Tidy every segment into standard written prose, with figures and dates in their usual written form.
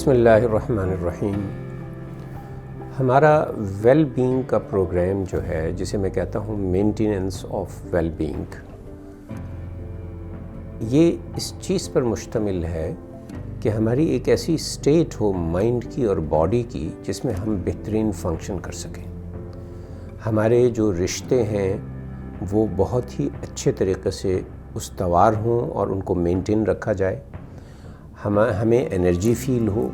بسم اللہ الرحمن الرحیم۔ ہمارا ویل بینگ کا پروگرام جو ہے، جسے میں کہتا ہوں مینٹیننس آف ویل بینگ، یہ اس چیز پر مشتمل ہے کہ ہماری ایک ایسی اسٹیٹ ہو مائنڈ کی اور باڈی کی جس میں ہم بہترین فنکشن کر سکیں۔ ہمارے جو رشتے ہیں وہ بہت ہی اچھے طریقے سے استوار ہوں اور ان کو مینٹین رکھا جائے، ہمیں انرجی فیل ہو،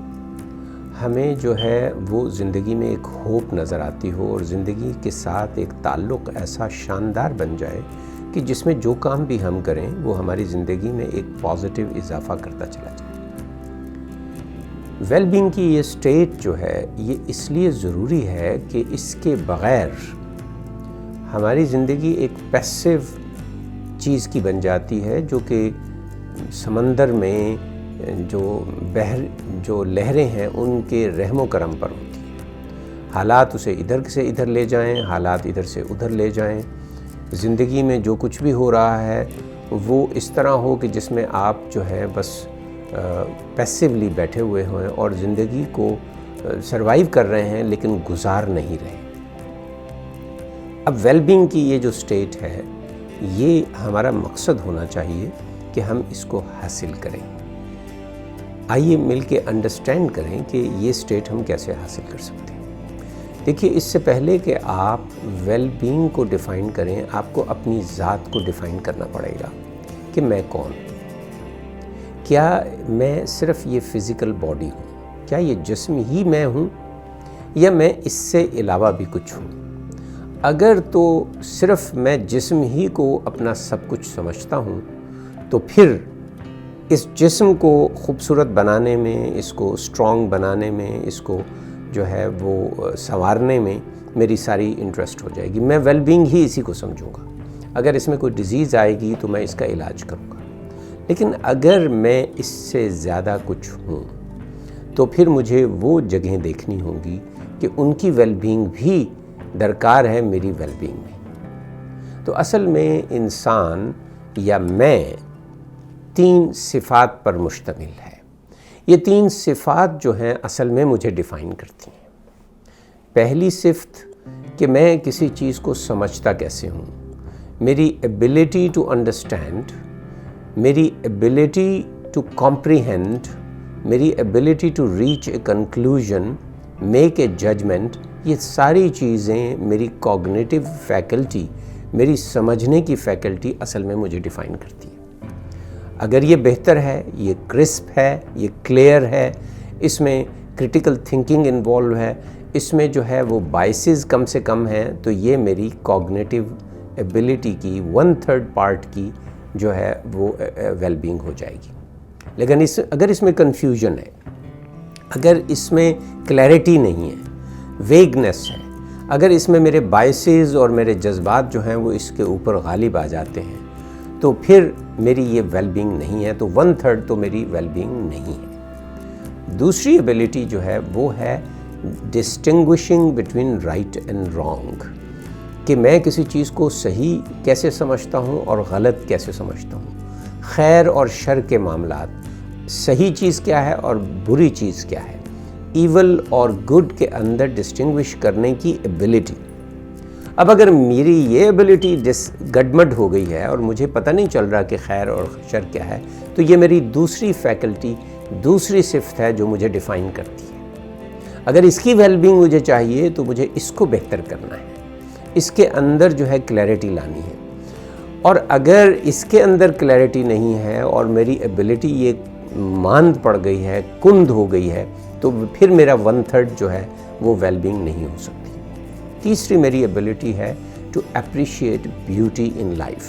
ہمیں جو ہے وہ زندگی میں ایک ہوپ نظر آتی ہو، اور زندگی کے ساتھ ایک تعلق ایسا شاندار بن جائے کہ جس میں جو کام بھی ہم کریں وہ ہماری زندگی میں ایک پازیٹیو اضافہ کرتا چلا جائے۔ ویل بینگ کی یہ اسٹیٹ جو ہے یہ اس لیے ضروری ہے کہ اس کے بغیر ہماری زندگی ایک پیسیو چیز کی بن جاتی ہے، جو کہ سمندر میں جو لہریں ہیں ان کے رحم و کرم پر ہوتی ہیں۔ حالات اسے ادھر سے ادھر لے جائیں، حالات ادھر سے ادھر لے جائیں، زندگی میں جو کچھ بھی ہو رہا ہے وہ اس طرح ہو کہ جس میں آپ جو ہے بس پیسیولی بیٹھے ہوئے ہیں اور زندگی کو سروائیو کر رہے ہیں لیکن گزار نہیں رہے۔ اب ویل بینگ کی یہ جو اسٹیٹ ہے یہ ہمارا مقصد ہونا چاہیے کہ ہم اس کو حاصل کریں۔ آئیے مل کے انڈرسٹینڈ کریں کہ یہ اسٹیٹ ہم کیسے حاصل کر سکتے ہیں۔ دیکھیے، اس سے پہلے کہ آپ ویل بینگ کو ڈیفائن کریں، آپ کو اپنی ذات کو ڈیفائن کرنا پڑے گا کہ میں کون ہوں۔ کیا میں صرف یہ فزیکل باڈی ہوں؟ کیا یہ جسم ہی میں ہوں، یا میں اس سے علاوہ بھی کچھ ہوں؟ اگر تو صرف میں جسم ہی کو اپنا سب کچھ سمجھتا ہوں تو پھر اس جسم کو خوبصورت بنانے میں، اس کو اسٹرانگ بنانے میں، اس کو جو ہے وہ سنوارنے میں میری ساری انٹرسٹ ہو جائے گی۔ میں ویل بینگ ہی اسی کو سمجھوں گا۔ اگر اس میں کوئی ڈیزیز آئے گی تو میں اس کا علاج کروں گا۔ لیکن اگر میں اس سے زیادہ کچھ ہوں تو پھر مجھے وہ جگہیں دیکھنی ہوں گی کہ ان کی ویل بینگ بھی درکار ہے میری ویل بینگ میں۔ تو اصل میں انسان یا میں 3 صفات پر مشتمل ہے۔ یہ 3 صفات جو ہیں اصل میں مجھے ڈیفائن کرتی ہیں۔ پہلی صفت کہ میں کسی چیز کو سمجھتا کیسے ہوں، میری ایبیلٹی ٹو انڈرسٹینڈ، میری ایبیلٹی ٹو کمپریہینڈ، میری ability to reach a conclusion, make a judgement, یہ ساری چیزیں میری کوگنیٹیو فیکلٹی، میری سمجھنے کی فیکلٹی اصل میں مجھے ڈیفائن کرتی ہے۔ اگر یہ بہتر ہے، یہ کرسپ ہے، یہ کلیئر ہے، اس میں کرٹیکل تھنکنگ انوالو ہے، اس میں جو ہے وہ بائسز کم سے کم ہیں، تو یہ میری کوگنیٹیو ایبیلٹی کی 1/3 پارٹ کی جو ہے وہ ویل بینگ ہو جائے گی۔ لیکن اگر اس میں کنفیوژن ہے، اگر اس میں کلیئرٹی نہیں ہے، ویگنس ہے، اگر اس میں میرے بائسز اور میرے جذبات جو ہیں وہ اس کے اوپر غالب آ جاتے ہیں، تو پھر میری یہ ویل بینگ نہیں ہے، تو 1/3 تو میری ویل بینگ نہیں ہے۔ دوسری ایبیلٹی جو ہے وہ ہے distinguishing between right and wrong, کہ میں کسی چیز کو صحیح کیسے سمجھتا ہوں اور غلط کیسے سمجھتا ہوں، خیر اور شر کے معاملات، صحیح چیز کیا ہے اور بری چیز کیا ہے، ایول اور گڈ کے اندر ڈسٹنگوش کرنے کی ایبیلٹی۔ اب اگر میری یہ ایبیلٹی گڈمڈ ہو گئی ہے اور مجھے پتہ نہیں چل رہا کہ خیر اور شر کیا ہے، تو یہ میری دوسری فیکلٹی، دوسری صفت ہے جو مجھے ڈیفائن کرتی ہے۔ اگر اس کی ویل بینگ مجھے چاہیے تو مجھے اس کو بہتر کرنا ہے، اس کے اندر جو ہے کلیئرٹی لانی ہے۔ اور اگر اس کے اندر کلیئرٹی نہیں ہے اور میری ایبیلٹی یہ ماند پڑ گئی ہے، کند ہو گئی ہے، تو پھر میرا 1/3 جو ہے وہ ویل بینگ نہیں ہو سکتی۔ تیسری میری ایبیلٹی ہے to appreciate beauty in life.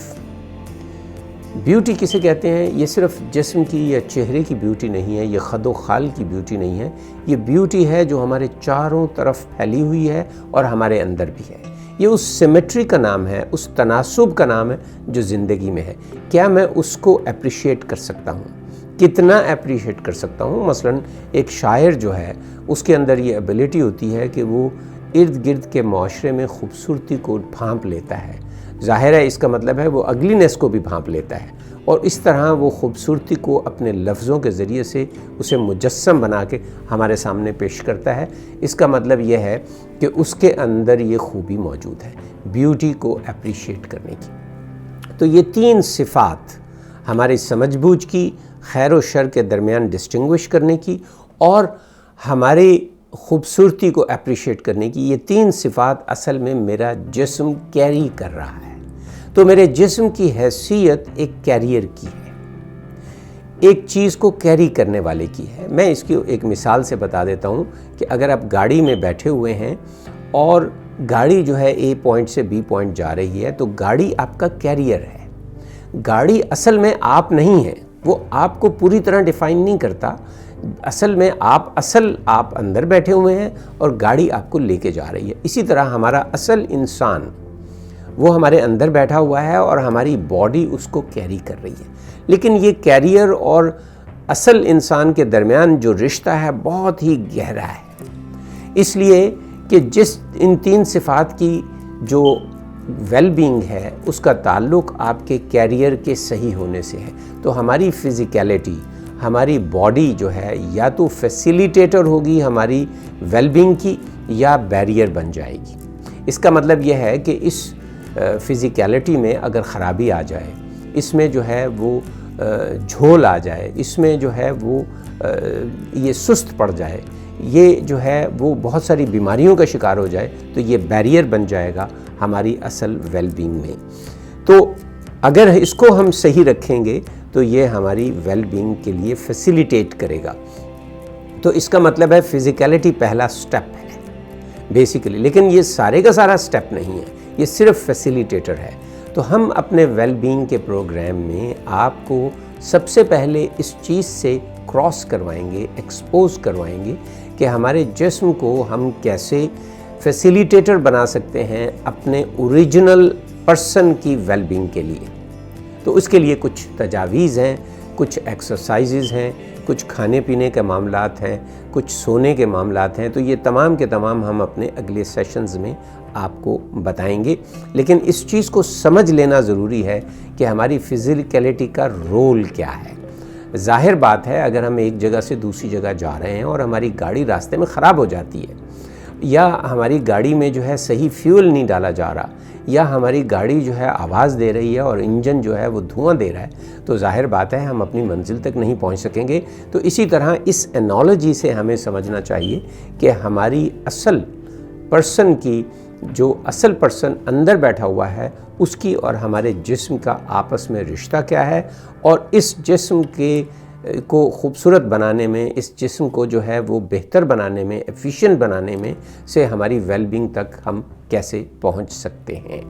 Beauty کسے کہتے ہیں؟ یہ صرف جسم کی یا چہرے کی بیوٹی نہیں ہے، یہ خد و خال کی بیوٹی نہیں ہے، یہ بیوٹی ہے جو ہمارے چاروں طرف پھیلی ہوئی ہے اور ہمارے اندر بھی ہے۔ یہ اس سیمیٹری کا نام ہے، اس تناسب کا نام ہے جو زندگی میں ہے۔ کیا میں اس کو اپریشیٹ کر سکتا ہوں؟ کتنا اپریشیٹ کر سکتا ہوں؟ مثلاً ایک شاعر جو ہے اس کے اندر یہ ایبیلٹی ہوتی ہے کہ وہ ارد گرد کے معاشرے میں خوبصورتی کو ڈھانپ لیتا ہے، ظاہر ہے اس کا مطلب ہے وہ اگلینس کو بھی بھانپ لیتا ہے اور اس طرح وہ خوبصورتی کو اپنے لفظوں کے ذریعے سے اسے مجسم بنا کے ہمارے سامنے پیش کرتا ہے۔ اس کا مطلب یہ ہے کہ اس کے اندر یہ خوبی موجود ہے، بیوٹی کو اپریشیٹ کرنے کی۔ تو یہ 3 صفات ہماری سمجھ بوجھ کی، خیر و شر کے درمیان ڈسٹنگوش کرنے کی اور ہماری خوبصورتی کو اپریشیٹ کرنے کی، یہ 3 صفات اصل میں میرا جسم کیری کر رہا ہے۔ تو میرے جسم کی حیثیت ایک کیریئر کی ہے، ایک چیز کو کیری کرنے والے کی ہے۔ میں اس کی ایک مثال سے بتا دیتا ہوں کہ اگر آپ گاڑی میں بیٹھے ہوئے ہیں اور گاڑی جو ہے A پوائنٹ سے B پوائنٹ جا رہی ہے تو گاڑی آپ کا کیریئر ہے۔ گاڑی اصل میں آپ نہیں ہے، وہ آپ کو پوری طرح ڈیفائن نہیں کرتا۔ اصل میں آپ اندر بیٹھے ہوئے ہیں اور گاڑی آپ کو لے کے جا رہی ہے۔ اسی طرح ہمارا اصل انسان وہ ہمارے اندر بیٹھا ہوا ہے اور ہماری باڈی اس کو کیری کر رہی ہے۔ لیکن یہ کیریئر اور اصل انسان کے درمیان جو رشتہ ہے بہت ہی گہرا ہے، اس لیے کہ ان 3 صفات کی جو ویل بینگ ہے اس کا تعلق آپ کے کیریئر کے صحیح ہونے سے ہے۔ تو ہماری فزیکیلٹی، ہماری باڈی جو ہے یا تو فیسیلیٹیٹر ہوگی ہماری ویل بینگ کی یا بیریئر بن جائے گی۔ اس کا مطلب یہ ہے کہ اس فزیکیلٹی میں اگر خرابی آ جائے، اس میں جو ہے وہ جھول آ جائے، اس میں جو ہے وہ یہ سست پڑ جائے، یہ جو ہے وہ بہت ساری بیماریوں کا شکار ہو جائے تو یہ بیریئر بن جائے گا ہماری اصل ویل بینگ میں۔ تو اگر اس کو ہم صحیح رکھیں گے تو یہ ہماری ویل بینگ کے لیے فیسیلیٹیٹ کرے گا۔ تو اس کا مطلب ہے فزیکیلٹی پہلا سٹیپ ہے بیسیکلی، لیکن یہ سارے کا سارا سٹیپ نہیں ہے، یہ صرف فیسیلیٹیٹر ہے۔ تو ہم اپنے ویل بینگ کے پروگرام میں آپ کو سب سے پہلے اس چیز سے کراس کروائیں گے، ایکسپوز کروائیں گے کہ ہمارے جسم کو ہم کیسے فیسیلیٹیٹر بنا سکتے ہیں اپنے اوریجنل پرسن کی ویل بینگ کے لیے۔ تو اس کے لیے کچھ تجاویز ہیں، کچھ ایکسرسائزز ہیں، کچھ کھانے پینے کے معاملات ہیں، کچھ سونے کے معاملات ہیں۔ تو یہ تمام کے تمام ہم اپنے اگلے سیشنز میں آپ کو بتائیں گے، لیکن اس چیز کو سمجھ لینا ضروری ہے کہ ہماری فزیکیلٹی کا رول کیا ہے۔ ظاہر بات ہے اگر ہم ایک جگہ سے دوسری جگہ جا رہے ہیں اور ہماری گاڑی راستے میں خراب ہو جاتی ہے، یا ہماری گاڑی میں جو ہے صحیح فیول نہیں ڈالا جا رہا، یا ہماری گاڑی جو ہے آواز دے رہی ہے اور انجن جو ہے وہ دھواں دے رہا ہے، تو ظاہر بات ہے ہم اپنی منزل تک نہیں پہنچ سکیں گے۔ تو اسی طرح اس انالوجی سے ہمیں سمجھنا چاہیے کہ ہماری اصل پرسن کی، جو اصل پرسن اندر بیٹھا ہوا ہے، اس کی اور ہمارے جسم کا آپس میں رشتہ کیا ہے، اور اس جسم کو خوبصورت بنانے میں، اس جسم کو جو ہے وہ بہتر بنانے میں، ایفیشینٹ بنانے میں سے ہماری ویل بینگ تک ہم کیسے پہنچ سکتے ہیں۔